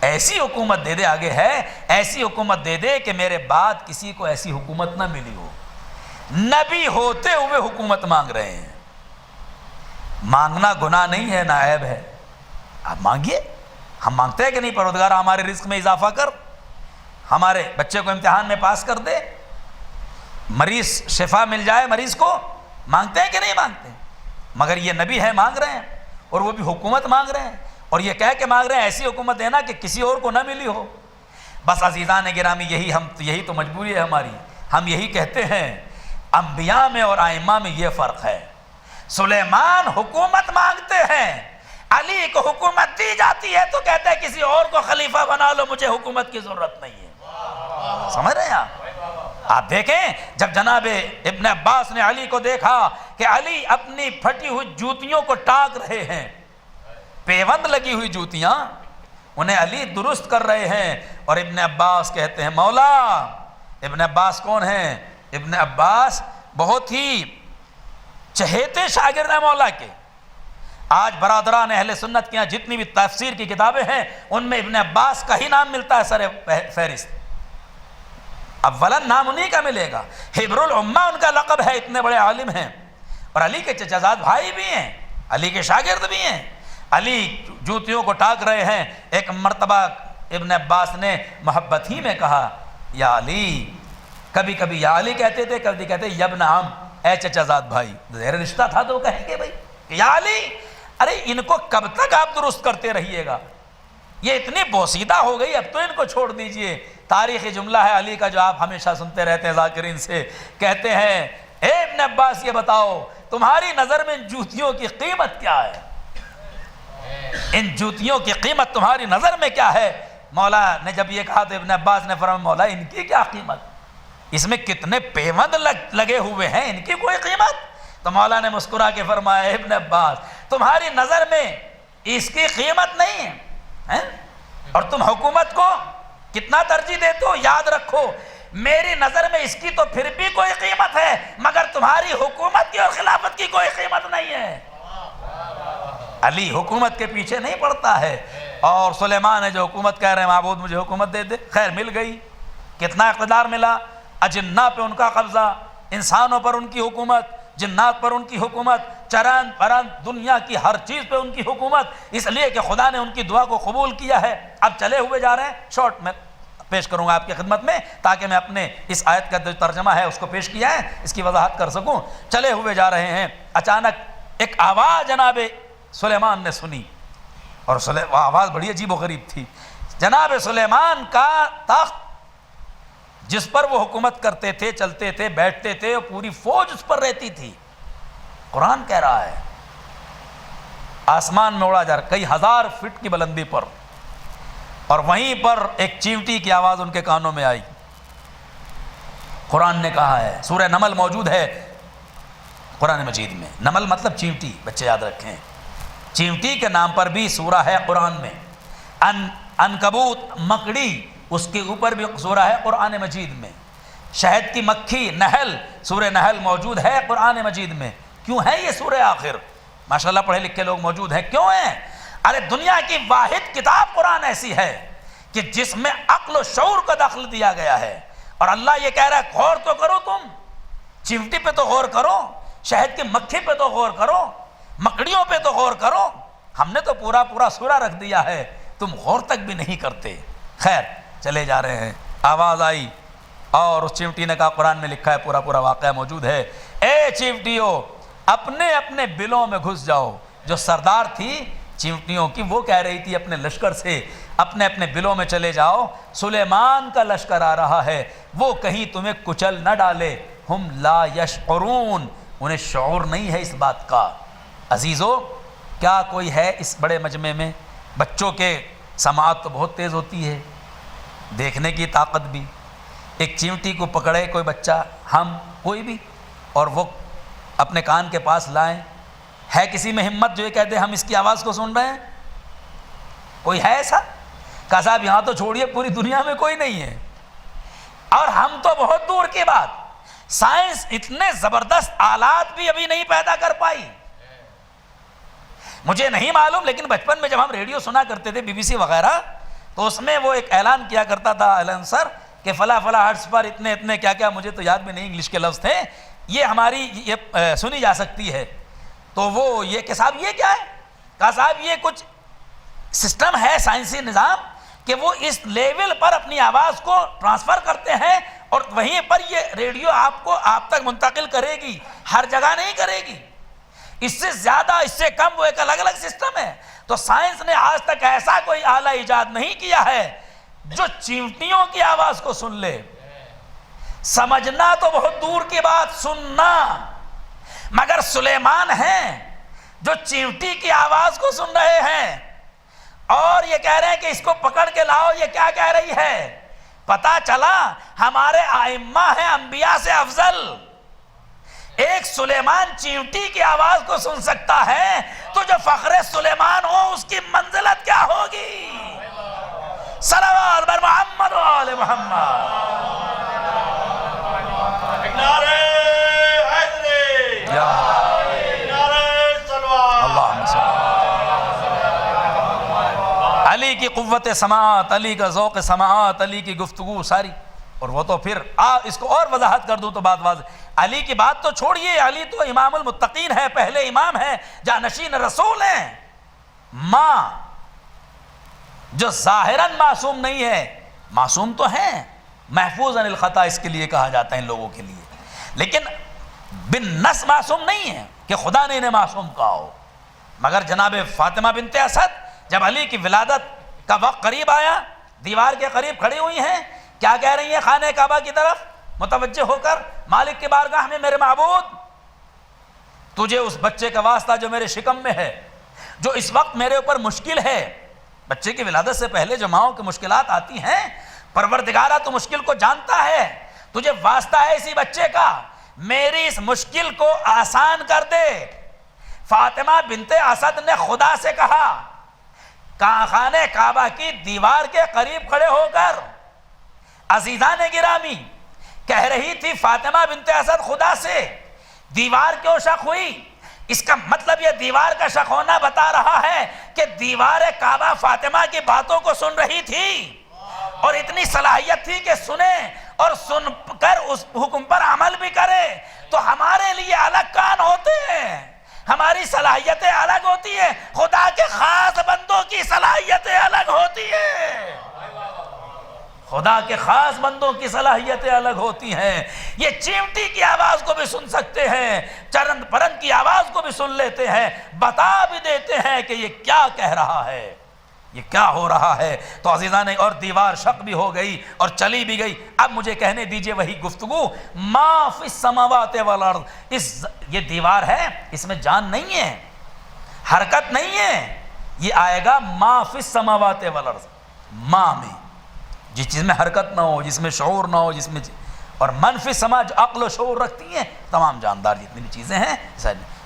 ایسی حکومت دے دے, آگے ہے ایسی حکومت دے دے کہ میرے بعد کسی کو ایسی حکومت نہ ملی ہو. نبی ہوتے ہوئے حکومت مانگ رہے ہیں. مانگنا گناہ نہیں ہے نہ عیب ہے, آپ مانگیے. ہم مانگتے ہیں کہ نہیں پروردگار ہمارے رزق میں اضافہ کر, ہمارے بچے کو امتحان میں پاس کر دے, مریض شفا مل جائے مریض کو, مانگتے ہیں کہ نہیں مانگتے؟ مگر یہ نبی ہے مانگ رہے ہیں اور وہ بھی حکومت مانگ رہے ہیں, اور یہ کہہ کے مانگ رہے ہیں ایسی حکومت دینا کہ کسی اور کو نہ ملی ہو. بس عزیزان گرامی یہی تو مجبوری ہے ہماری. ہم یہی کہتے ہیں انبیاء میں اور ائمہ میں یہ فرق ہے. سلیمان حکومت مانگتے ہیں, علی کو حکومت دی جاتی ہے تو کہتے ہیں کسی اور کو خلیفہ بنا لو, مجھے حکومت کی ضرورت نہیں ہے. سمجھ رہے ہیں آپ دیکھیں جب جناب ابن عباس نے علی کو دیکھا کہ علی اپنی پھٹی ہوئی جوتیوں کو ٹاک رہے ہیں, پیوند لگی ہوئی جوتیاں انہیں علی درست کر رہے ہیں, اور ابن عباس کہتے ہیں مولا. ابن عباس کون ہیں؟ ابن عباس بہت ہی چہیتے شاگرد ہیں مولا کے. آج برادران اہل سنت کے یہاں جتنی بھی تفسیر کی کتابیں ہیں ان میں ابن عباس کا ہی نام ملتا ہے سر فہرست. اولاً نام انہی کا ملے گا, حبر الامہ ان کا لقب ہے, اتنے بڑے عالم ہیں, اور علی کے چچا زاد بھائی بھی ہیں, علی کے شاگرد بھی ہیں. علی جوتیوں کو ٹاک رہے ہیں. ایک مرتبہ ابن عباس نے محبت ہی میں کہا یا علی, کبھی کبھی یا علی کہتے تھے, کبھی کہتے یا ابن عم, اے چچا زاد بھائی. زہر رشتہ تھا تو کہیں گے بھائی کہ یا علی, ارے ان کو کب تک آپ درست کرتے رہیے گا, یہ اتنی بوسیدہ ہو گئی, اب تو ان کو چھوڑ دیجئے. تاریخی جملہ ہے علی کا جو آپ ہمیشہ سنتے رہتے ہیں ذاکرین سے, کہتے ہیں اے ابن عباس یہ بتاؤ تمہاری نظر میں ان جوتیوں کی قیمت کیا ہے, ان جوتیوں کی قیمت تمہاری نظر میں کیا ہے؟ مولا نے جب یہ کہا تو ابن عباس نے فرمایا مولا ان کی کیا قیمت, اس میں کتنے پیوند لگے ہوئے ہیں, ان کی کوئی قیمت؟ تو مولا نے مسکرا کے فرمایا ابن عباس تمہاری نظر میں اس کی قیمت نہیں ہے, اور تم حکومت کو کتنا ترجیح دیتے ہو. یاد رکھو میری نظر میں اس کی تو پھر بھی کوئی قیمت ہے, مگر تمہاری حکومت کی اور خلافت کی کوئی قیمت نہیں ہے. علی حکومت کے پیچھے نہیں پڑتا ہے, اور سلیمان ہے جو حکومت کہہ رہے ہیں معبود مجھے حکومت دے دے. خیر مل گئی. کتنا اقتدار ملا؟ اجنہ پہ ان کا قبضہ, انسانوں پر ان کی حکومت, جنات پر ان کی حکومت, چرند پرند دنیا کی ہر چیز پہ ان کی حکومت، اس لیے کہ خدا نے ان کی دعا کو قبول کیا ہے۔ اب چلے ہوئے جا رہے ہیں، شارٹ میں پیش کروں گا آپ کی خدمت میں تاکہ میں اپنے اس آیت کا جو ترجمہ ہے اس کو پیش کیا ہے اس کی وضاحت کر سکوں۔ چلے ہوئے جا رہے ہیں، اچانک ایک آواز جناب سلیمان نے سنی، اور آواز بڑی عجیب و غریب تھی۔ جناب سلیمان کا تخت جس پر وہ حکومت کرتے تھے، چلتے تھے، بیٹھتے تھے، اور پوری فوج اس پر رہتی تھی۔ قرآن کہہ رہا ہے آسمان میں اڑا جا رہا کئی ہزار فٹ کی بلندی پر، اور وہیں پر ایک چیونٹی کی آواز ان کے کانوں میں آئی۔ قرآن نے کہا ہے، سورہ نمل موجود ہے قرآن مجید میں، نمل مطلب چیونٹی، بچے یاد رکھیں، چیونٹی کے نام پر بھی سورہ ہے قرآن میں۔ عنکبوت مکڑی، اس کے اوپر بھی سورہ ہے قرآن مجید میں۔ شہد کی مکھی، نحل، سورہ نحل موجود ہے قرآن مجید میں۔ کیوں ہے یہ سورہ آخر؟ ماشاءاللہ پڑھے لکھے لوگ موجود ہیں، کیوں ہیں؟ ارے دنیا کی واحد کتاب قرآن ایسی ہے کہ جس میں عقل و شعور کا دخل دیا گیا ہے، اور اللہ یہ کہہ رہا ہے غور تو کرو، تم چیونٹی پہ تو غور کرو، شہد کی مکھی پہ تو غور کرو، مکڑیوں پہ تو غور کرو۔ ہم نے تو پورا سورہ رکھ دیا ہے، تم غور تک بھی نہیں کرتے۔ خیر چلے جا رہے ہیں، آواز آئی اور اس چیونٹی نے کہا، قرآن میں لکھا ہے، پورا واقعہ موجود ہے، اے چیونٹیوں اپنے اپنے بلوں میں گھس جاؤ۔ جو سردار تھی چیونٹیوں کی، وہ کہہ رہی تھی اپنے لشکر سے اپنے اپنے بلوں میں چلے جاؤ، سلیمان کا لشکر آ رہا ہے، وہ کہیں تمہیں کچل نہ ڈالے۔ ہم لا یشعرون، انہیں شعور نہیں ہے اس بات کا۔ عزیزو، کیا کوئی ہے اس بڑے مجمع میں؟ بچوں کے سماعت تو بہت تیز ہوتی ہے، دیکھنے کی طاقت بھی۔ ایک چیونٹی کو پکڑے کوئی بچہ، ہم کوئی بھی، اور وہ اپنے کان کے پاس لائیں، ہے کسی میں ہمت جو یہ کہتے ہم اس کی آواز کو سن رہے ہیں؟ کوئی ہے ایسا؟ کہا صاحب یہاں تو چھوڑیے، پوری دنیا میں کوئی نہیں ہے، اور ہم تو بہت دور کی بات، سائنس اتنے زبردست آلات بھی ابھی نہیں پیدا کر پائی۔ مجھے نہیں معلوم، لیکن بچپن میں جب ہم ریڈیو سنا کرتے تھے BBC وغیرہ، تو اس میں وہ ایک اعلان کیا کرتا تھا انسر کہ فلاں ہرٹز پر اتنے کیا مجھے تو یاد میں نہیں انگلش کے لفظ تھے، یہ ہماری یہ سنی جا سکتی ہے۔ تو وہ یہ کہ صاحب یہ کیا ہے؟ کہا صاحب یہ کچھ سسٹم ہے، سائنسی نظام، کہ وہ اس لیول پر اپنی آواز کو ٹرانسفر کرتے ہیں، اور وہیں پر یہ ریڈیو آپ تک منتقل کرے گی، ہر جگہ نہیں کرے گی، اس سے زیادہ اس سے کم وہ ایک الگ سسٹم ہے۔ تو سائنس نے آج تک ایسا کوئی آلہ ایجاد نہیں کیا ہے جو چیونٹیوں کی آواز کو سن لے۔ سمجھنا تو بہت دور کی بات، سننا، مگر سلیمان ہیں جو چیونٹی کی آواز کو سن رہے ہیں، اور یہ کہہ رہے ہیں کہ اس کو پکڑ کے لاؤ، یہ کیا کہہ رہی ہے؟ پتا چلا ہمارے ائمہ ہیں انبیاء سے افضل، ایک سلیمان چیونٹی کی آواز کو سن سکتا ہے، تو جو فخر سلیمان ہو اس کی منزلت کیا ہوگی؟ صلوات بر محمد و آل محمد۔ نعرہ حیدری، نعرہ صلوات، اللہم صلی علی کی قوت سماعت، علی کا ذوق سماعت، علی کی گفتگو ساری، اور وہ تو پھر اس کو اور وضاحت کر دوں تو بات واضح، علی کی بات تو چھوڑیے، علی تو امام المتقین ہے، پہلے امام ہے، جانشین رسول ہیں۔ ماں جو ظاہراً معصوم نہیں ہے، معصوم تو ہیں، محفوظ عن الخطا اس کے لیے کہا جاتا ہے ان لوگوں کے لیے، لیکن بالنص معصوم نہیں ہے کہ خدا نے انہیں معصوم کہا ہو۔ مگر جناب فاطمہ بنت اسد جب علی کی ولادت کا وقت قریب آیا، دیوار کے قریب کھڑی ہوئی ہیں، کیا کہہ رہی ہیں؟ خانہ کعبہ کی طرف متوجہ ہو کر، مالک کی بارگاہ میں، میرے معبود تجھے اس بچے کا واسطہ جو میرے شکم میں ہے، جو اس وقت میرے اوپر مشکل ہے، بچے کی ولادت سے پہلے جو ماؤں کی مشکلات آتی ہیں، پروردگارہ تو مشکل کو جانتا ہے، تجھے واسطہ ہے اسی بچے کا، میری اس مشکل کو آسان کر دے۔ فاطمہ بنت اسد نے خدا سے کہا، خانہ کعبہ کی دیوار کے قریب کھڑے ہو کر، عزیزان گرامی کہہ رہی تھی فاطمہ بنت اسد خدا سے، دیوار کیوں شق ہوئی؟ اس کا مطلب یہ دیوار کا شق ہونا بتا رہا ہے کہ دیوار کعبہ فاطمہ کی باتوں کو سن رہی تھی، اور اتنی صلاحیت تھی کہ سنے اور سن کر اس حکم پر عمل بھی کرے۔ تو ہمارے لیے الگ کان ہوتے ہیں، ہماری صلاحیتیں الگ ہوتی ہیں، خدا کے خاص بندوں کی صلاحیتیں الگ ہوتی ہیں، خدا کے خاص بندوں کی صلاحیتیں الگ ہوتی ہیں۔ یہ چیونٹی کی آواز کو بھی سن سکتے ہیں، چرند پرند کی آواز کو بھی سن لیتے ہیں، بتا بھی دیتے ہیں کہ یہ کیا کہہ رہا ہے، یہ کیا ہو رہا ہے۔ تو عزیزان، اور دیوار شق بھی ہو گئی اور چلی بھی گئی۔ اب مجھے کہنے دیجئے وہی گفتگو، ما فی السماوات والارض، یہ دیوار ہے، اس میں جان نہیں ہے، حرکت نہیں ہے، یہ آئے گا ما فی السماوات والارض، ما میں جس چیز میں حرکت نہ ہو، جس میں شعور نہ ہو، جس میں اور منفی سما جو عقل و شعور رکھتی ہیں، تمام جاندار جتنی بھی چیزیں ہیں۔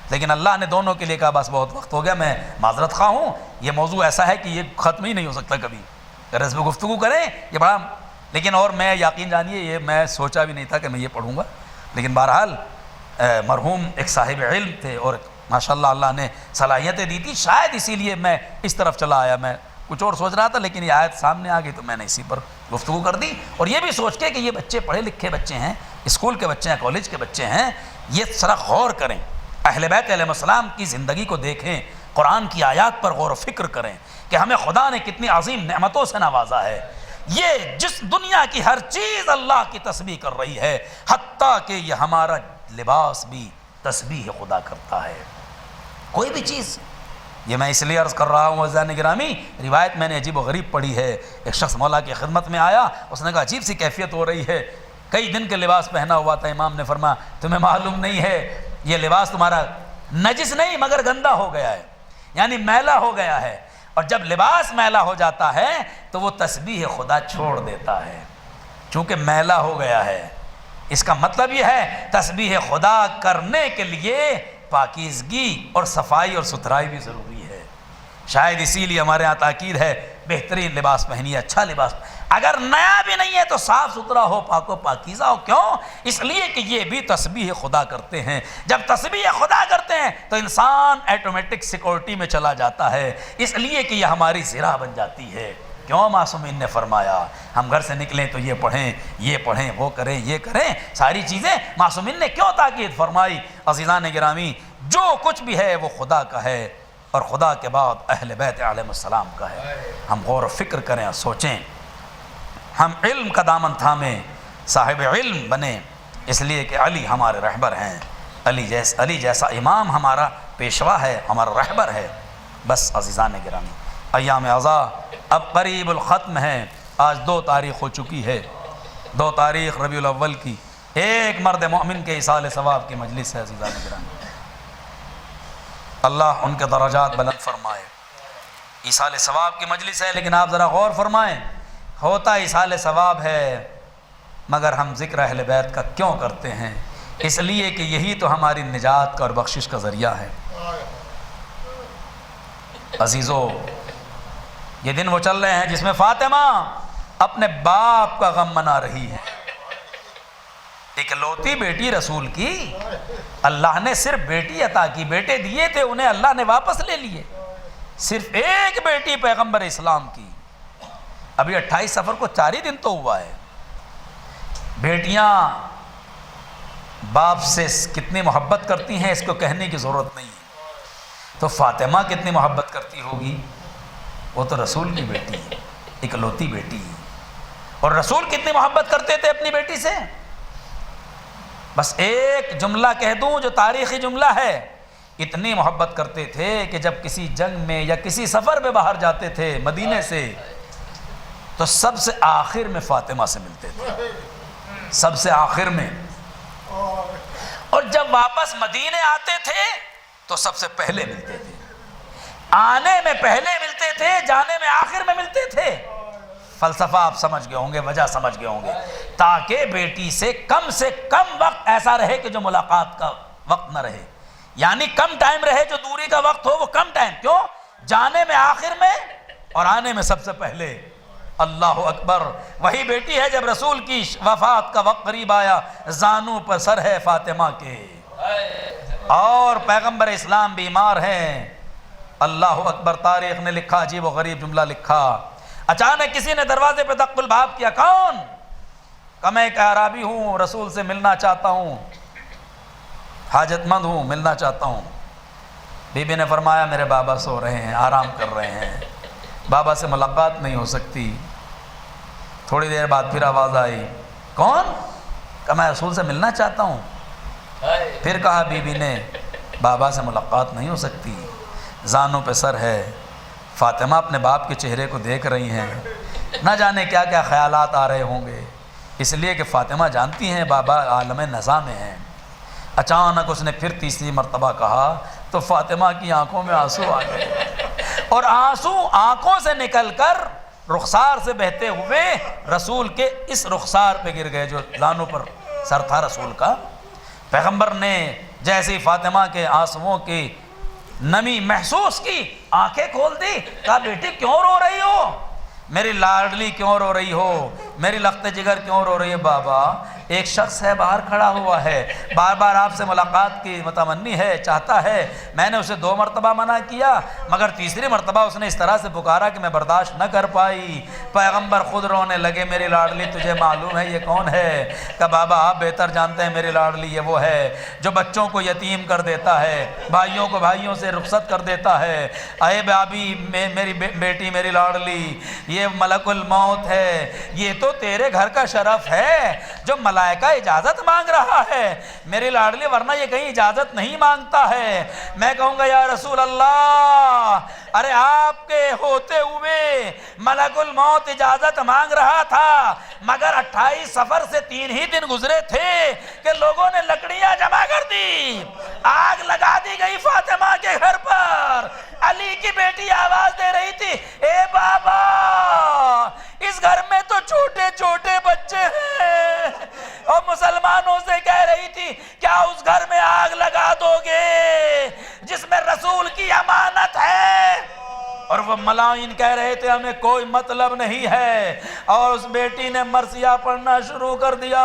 لیکن اللہ نے دونوں کے لیے کہا بس بہت وقت ہو گیا، میں معذرت خواہ ہوں، یہ موضوع ایسا ہے کہ یہ ختم ہی نہیں ہو سکتا کبھی، اگر اس پہ گفتگو کریں یہ بڑا، لیکن اور میں یقین جانیے یہ میں سوچا بھی نہیں تھا کہ میں یہ پڑھوں گا، لیکن بہرحال مرحوم ایک صاحب علم تھے اور ماشاءاللہ اللہ نے صلاحیتیں دی تھی، شاید اسی لیے میں اس طرف چلا آیا، میں کچھ اور سوچ رہا تھا لیکن یہ آیت سامنے آ گئی تو میں نے اسی پر گفتگو کر دی، اور یہ بھی سوچ کے کہ یہ بچے پڑھے لکھے بچے ہیں، اسکول کے بچے ہیں، کالج کے بچے ہیں، یہ ذرا غور کریں، اہل بیت علیہ السلام کی زندگی کو دیکھیں، قرآن کی آیات پر غور و فکر کریں کہ ہمیں خدا نے کتنی عظیم نعمتوں سے نوازا ہے۔ یہ جس دنیا کی ہر چیز اللہ کی تسبیح کر رہی ہے، حتیٰ کہ یہ ہمارا لباس بھی تسبیح خدا کرتا ہے، کوئی بھی چیز۔ یہ میں اس لیے عرض کر رہا ہوں عزیزان گرامی، روایت میں نے عجیب و غریب پڑھی ہے، ایک شخص مولا کی خدمت میں آیا، اس نے کہا عجیب سی کیفیت ہو رہی ہے، کئی دن کے لباس پہنا ہوا تھا، امام نے فرمایا تمہیں معلوم نہیں ہے یہ لباس تمہارا نجس نہیں مگر گندا ہو گیا ہے، یعنی میلا ہو گیا ہے، اور جب لباس میلا ہو جاتا ہے تو وہ تسبیح خدا چھوڑ دیتا ہے، چونکہ میلا ہو گیا ہے۔ اس کا مطلب یہ ہے تسبیح خدا کرنے کے لیے پاکیزگی اور صفائی اور ستھرائی بھی ضروری ہے، شاید اسی لیے ہمارے ہاں تاکید ہے بہترین لباس پہنیے، اچھا لباس، اگر نیا بھی نہیں ہے تو صاف ستھرا ہو، پاک و پاکیزہ ہو، کیوں؟ اس لیے کہ یہ بھی تسبیح خدا کرتے ہیں، جب تسبیح خدا کرتے ہیں تو انسان ایٹومیٹک سیکورٹی میں چلا جاتا ہے، اس لیے کہ یہ ہماری زرہ بن جاتی ہے۔ کیوں معصومین نے فرمایا ہم گھر سے نکلیں تو یہ پڑھیں وہ کریں یہ کریں، ساری چیزیں معصومین نے کیوں تاکید فرمائی؟ عزیزان گرامی، جو کچھ بھی ہے وہ خدا کا ہے اور خدا کے بعد اہل بیت علیہ السلام کا ہے۔ ہم غور و فکر کریں اور سوچیں، ہم علم کا دامن تھامیں، صاحب علم بنیں، اس لیے کہ علی ہمارے رہبر ہیں، علی جیسا امام ہمارا پیشوا ہے، ہمارا رہبر ہے۔ بس عزیزان گرامی، ایام عزا اب قریب الختم ہے، آج 2 تاریخ ہو چکی ہے، 2 تاریخ ربیع الاول کی، ایک مرد مومن کے ایصال ثواب کی مجلس ہے۔ عزیزان گرامی، اللہ ان کے درجات بلند فرمائے، ایصال ثواب کی مجلس ہے، لیکن آپ ذرا غور فرمائیں، ہوتا ایصال ثواب ہے مگر ہم ذکر اہل بیت کا کیوں کرتے ہیں؟ اس لیے کہ یہی تو ہماری نجات کا اور بخشش کا ذریعہ ہے۔ عزیزو، یہ دن وہ چل رہے ہیں جس میں فاطمہ اپنے باپ کا غم منا رہی ہے، اکلوتی بیٹی رسول کی، اللہ نے صرف بیٹی عطا کی، بیٹے دیے تھے انہیں اللہ نے واپس لے لیے، صرف ایک بیٹی پیغمبر اسلام کی، ابھی 28 سفر کو 4 ہی دن تو ہوا ہے۔ بیٹیاں باپ سے کتنی محبت کرتی ہیں اس کو کہنے کی ضرورت نہیں ہے، تو فاطمہ کتنی محبت کرتی ہوگی، وہ تو رسول کی بیٹی ہے، اکلوتی بیٹی ہے، اور رسول کتنی محبت کرتے تھے اپنی بیٹی سے۔ بس ایک جملہ کہہ دوں جو تاریخی جملہ ہے، اتنی محبت کرتے تھے کہ جب کسی جنگ میں یا کسی سفر میں باہر جاتے تھے مدینے سے تو سب سے آخر میں فاطمہ سے ملتے تھے، سب سے آخر میں، اور جب واپس مدینے آتے تھے تو سب سے پہلے ملتے تھے، آنے میں پہلے ملتے تھے، جانے میں آخر میں ملتے تھے۔ فلسفہ آپ سمجھ گئے ہوں گے، وجہ سمجھ گئے ہوں گے، تاکہ بیٹی سے کم وقت ایسا رہے کہ جو ملاقات کا وقت نہ رہے، یعنی کم ٹائم رہے، جو دوری کا وقت ہو وہ کم ٹائم، کیوں؟ جانے میں آخر میں اور آنے میں سب سے پہلے۔ اللہ اکبر، وہی بیٹی ہے جب رسول کی وفات کا وقت قریب آیا، زانوں پر سر ہے فاطمہ کے، اور پیغمبر اسلام بیمار ہیں۔ اللہ اکبر، تاریخ نے لکھا، عجیب و غریب جملہ لکھا، اچانک کسی نے دروازے پہ دق الباب کیا، کون؟ کہ میں ایک اعرابی ہوں، رسول سے ملنا چاہتا ہوں، حاجت مند ہوں، ملنا چاہتا ہوں۔ بی بی نے فرمایا میرے بابا سو رہے ہیں، آرام کر رہے ہیں، بابا سے ملاقات نہیں ہو سکتی۔ تھوڑی دیر بعد پھر آواز آئی، کون؟ کہا میں رسول سے ملنا چاہتا ہوں۔ پھر کہا بی بی نے بابا سے ملاقات نہیں ہو سکتی، زانوں پہ سر ہے۔ فاطمہ اپنے باپ کے چہرے کو دیکھ رہی ہیں، نہ جانے کیا کیا خیالات آ رہے ہوں گے، اس لیے کہ فاطمہ جانتی ہیں بابا عالم نزا میں ہیں۔ اچانک اس نے پھر تیسری مرتبہ کہا تو فاطمہ کی آنکھوں میں آنسو آ گئے، اور آنسو آنکھوں سے نکل کر رخسار سے بہتے ہوئے رسول کے اس رخسار پہ گر گئے جو زانوں پر سر تھا رسول کا۔ پیغمبر نے جیسے ہی فاطمہ کے آنسوؤں کی نمی محسوس کی، آنکھیں کھول دی، کہا بیٹی کیوں رو رہی ہو؟ میری لاڈلی کیوں رو رہی ہو؟ میری لخت جگر کیوں رو رہی ہے؟ بابا ایک شخص ہے باہر کھڑا ہوا ہے، بار بار آپ سے ملاقات کی متمنی ہے، چاہتا ہے، میں نے اسے 2 مرتبہ منع کیا، مگر تیسری مرتبہ اس نے اس طرح سے پکارا کہ میں برداشت نہ کر پائی۔ پیغمبر خود رونے لگے، میری لاڈلی تجھے معلوم ہے یہ کون ہے؟ کہ بابا آپ بہتر جانتے ہیں، میری لاڈلی یہ وہ ہے جو بچوں کو یتیم کر دیتا ہے، بھائیوں کو بھائیوں سے رخصت کر دیتا ہے۔ اے بابی میری بیٹی، میری لاڈلی، یہ ملک الموت ہے، یہ تو تیرے گھر کا شرف ہے جو ملائکہ اجازت مانگ رہا ہے، میری لاڈلی، ورنہ یہ کہیں اجازت نہیں مانگتا ہے۔ میں کہوں گا یا رسول اللہ، ارے آپ کے ہوتے ہوئے ملک الموت اجازت مانگ رہا تھا، مگر 28 سفر سے 3 ہی دن گزرے تھے کہ لوگوں نے لکڑیاں جمع کر دی، آگ لگا دی گئی فاطمہ کے گھر پر۔ علی کی بیٹی آواز دے رہی تھی، اے بابا اس گھر میں تو چھوٹے چھوٹے بچے ہیں، اور مسلمانوں سے کہہ رہی تھی کیا اس گھر میں آگ لگا دو گے جس میں رسول کی امانت ہے؟ اور وہ ملائن کہہ رہے تھے ہمیں کوئی مطلب نہیں ہے، اور اس بیٹی نے مرثیہ پڑھنا شروع کر دیا۔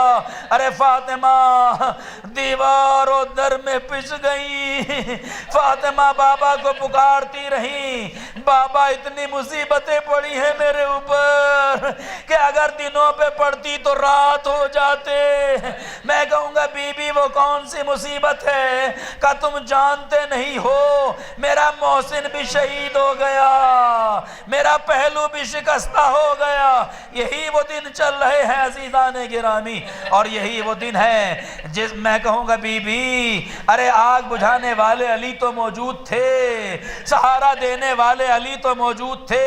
ارے فاطمہ دیوار و در میں پس گئی، فاطمہ بابا کو پکارتی رہی، بابا اتنی مصیبتیں پڑی ہیں میرے اوپر کہ اگر دنوں پہ پڑتی تو رات ہو جاتے۔ میں کہوں گا بی بی وہ کون سی مصیبت ہے کہ تم جانتے نہیں ہو؟ میرا محسن بھی شہید ہو گیا، میرا پہلو بھی شکستہ ہو گیا۔ یہی وہ دن چل رہے ہیں عزیزان گرامی، اور یہی وہ دن ہے جس میں کہوں گا بی بی ارے آگ بجھانے والے علی تو موجود تھے، سہارا دینے والے علی تو موجود تھے،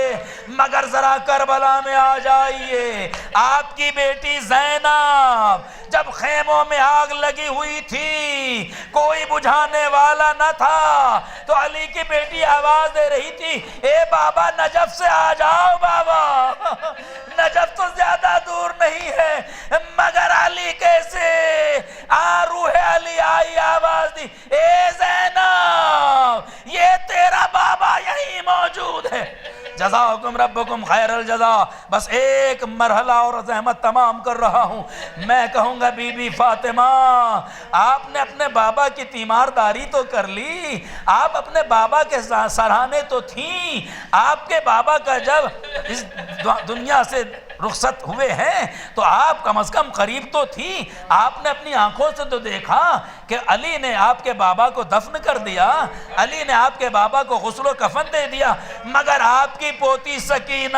مگر ذرا کربلا میں آ جائیے۔ آپ کی بیٹی زینب جب خیموں میں آگ لگی ہوئی تھی، کوئی بجھانے والا نہ تھا، تو علی کی بیٹی آواز دے رہی تھی، اے بابا نجف سے آ جاؤ بابا، نجف تو زیادہ دور نہیں ہے، مگر علی کیسے؟ روح علی آئی، آواز دی، اے زینب یہ تیرا بابا یہی موجود ہے، جزاکم ربکم خیر الجزا۔ بس ایک مرحلہ اور زحمت تمام کر رہا ہوں، میں کہوں گا بی بی فاطمہ آپ نے اپنے بابا کی تیمارداری تو کر لی، آپ اپنے بابا کے سراہنے تو تھیں، آپ کے بابا کا جب اس دنیا سے رخصت ہوئے ہیں تو آپ کم از کم قریب تو تھی، آپ نے اپنی آنکھوں سے تو دیکھا کہ علی نے آپ کے بابا کو دفن کر دیا، علی نے آپ کے بابا کو غسل و کفن دے دیا، مگر آپ کی پوتی سکینہ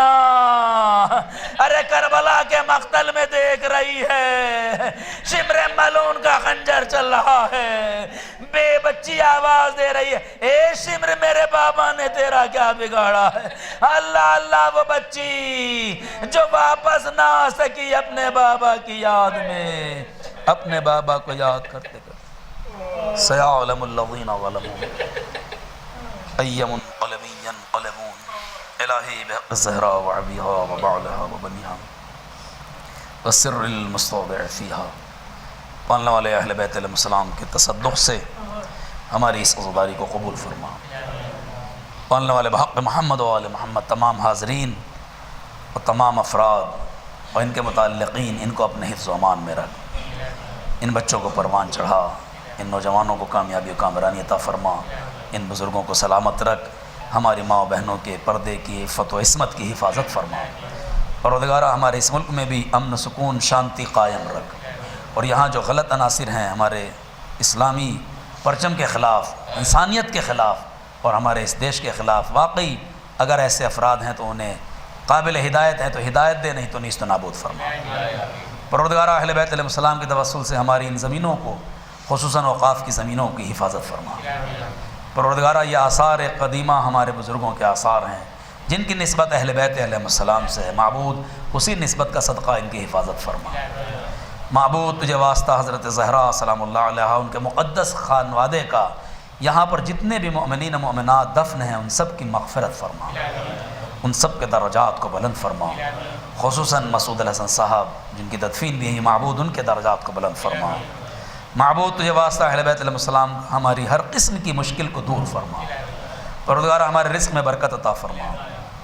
ارے کربلا کے مقتل میں دیکھ رہی ہے، شمر ملون کا خنجر چل رہا ہے، بے بچی آواز دے رہی ہے، اے شمر میرے بابا نے تیرا کیا بگاڑا ہے؟ اللہ اللہ وہ بچی جو واپس نہ آ سکی اپنے بابا کی یاد میں، اپنے بابا کو یاد کرتے کرتے۔ سیعلم الذین ظلموا ای منقلب ینقلبون الہی بحق الزہرا وعبیہا وبعلہا وبنیہا وسر المستودع فیہا۔ پالنے والے اہل بیت علیہ السلام کے تصدق سے ہماری اس عزاداری کو قبول فرما۔ پالنے والے بحق محمد و آل محمد تمام حاضرین اور تمام افراد اور ان کے متعلقین ان کو اپنے حفظ و امان میں رکھ، ان بچوں کو پروان چڑھا، ان نوجوانوں کو کامیابی و کامرانی عطا فرما، ان بزرگوں کو سلامت رکھ، ہماری ماں و بہنوں کے پردے کی عفت و عصمت کی حفاظت فرما، پروردگارہ ہمارے اس ملک میں بھی امن سکون شانتی قائم رکھ، اور یہاں جو غلط عناصر ہیں ہمارے اسلامی پرچم کے خلاف، انسانیت کے خلاف اور ہمارے اس دیش کے خلاف واقعی اگر ایسے افراد ہیں تو انہیں قابل ہدایت ہیں تو ہدایت دے، نہیں تو نیست و نابود فرما۔ پروردگار اہل بیت علیہ السلام کے توسل سے ہماری ان زمینوں کو خصوصاً اوقاف کی زمینوں کی حفاظت فرما۔ پروردگارہ یہ آثار قدیمہ ہمارے بزرگوں کے آثار ہیں جن کی نسبت اہل بیت علیہ السلام سے ہے، معبود اسی نسبت کا صدقہ ان کی حفاظت فرما۔ معبود تجھے واسطہ حضرت زہرا سلام اللہ علیہ ان کے مقدس خانوادے کا یہاں پر جتنے بھی مؤمنین و مؤمنات دفن ہیں ان سب کی مغفرت فرما، ان سب کے درجات کو بلند فرما، خصوصاً مسعود الحسن صاحب جن کی تدفین بھی ہے، معبود ان کے درجات کو بلند فرما۔ معبود تجھے واسطہ اہل بیت علیہ السلام ہماری ہر قسم کی مشکل کو دور فرما۔ پروردگار ہمارے رزق میں برکت عطا فرما،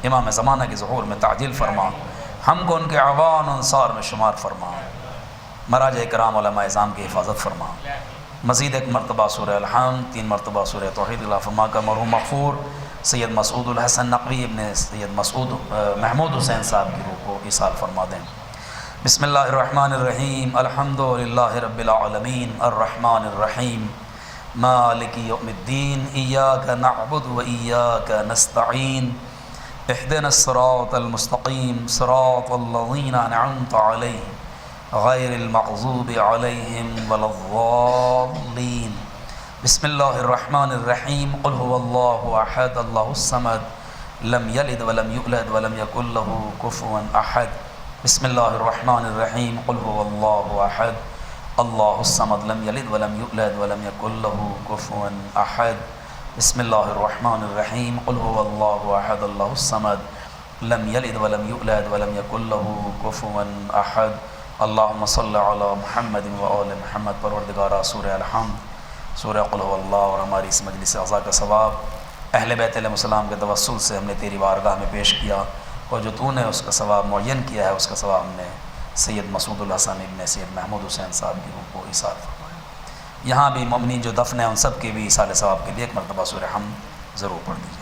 امام زمانہ کی ظہور میں تعجیل فرما، ہم کو ان کے عوان انصار میں شمار فرما، مراجع کرام علماء اعظام کی حفاظت فرما۔ مزید ایک مرتبہ سورہ الحمد، 3 مرتبہ سورہ توحید اللہ فرما کا مرحوم مغفور سید مسعود الحسن نقوی ابن سید مسعود محمود حسین صاحب کی روح کو ایصال فرما دیں۔ بسم اللہ الرحمن الرحیم، الحمد للہ رب العالمین، الرحمن الرحیم، مالک یوم الدین، ایاک نعبد و ایاک نستعین، اہدنا الصراط المستقیم، صراط الذین انعمت علیہم غیر المغضوب علیہم ولا الضالین۔ بسم اللہ الرحمن الرحیم، قل هو اللہ احد اللہ الصمد لم یلد ولم یولد ولم یکن له کفوا احد۔ بسم اللہ الرحمن الرحیم، قل هو اللہ احد اللہ الصمد لم یلد ولم یولد ولم یکن له کفوا احد۔ بسم اللہ الرحمن الرحیم، قل هو اللہ احد اللہ الصمد لم یلد ولم یولد ولم یکن له کفوا احد۔ اللہم صلی علی محمد و آل محمد۔ پروردگارہ سورہ الحمد، سورہ قل هو اللہ اور ہماری اس مجلس اعضاء کا ثواب اہل بیت علیہ السلام کے توسل سے ہم نے تیری بارگاہ میں پیش کیا، اور جو تو نے اس کا ثواب معین کیا ہے اس کا ثواب ہم نے سید مسعود الحسن ابن سید محمود حسین صاحب کی روح کو ایصال فرمایا۔ یہاں بھی مومنین جو دفن ہیں ان سب کے بھی ایصال ثواب کے لیے ایک مرتبہ سورہ حمد ضرور پڑھ دیجیے۔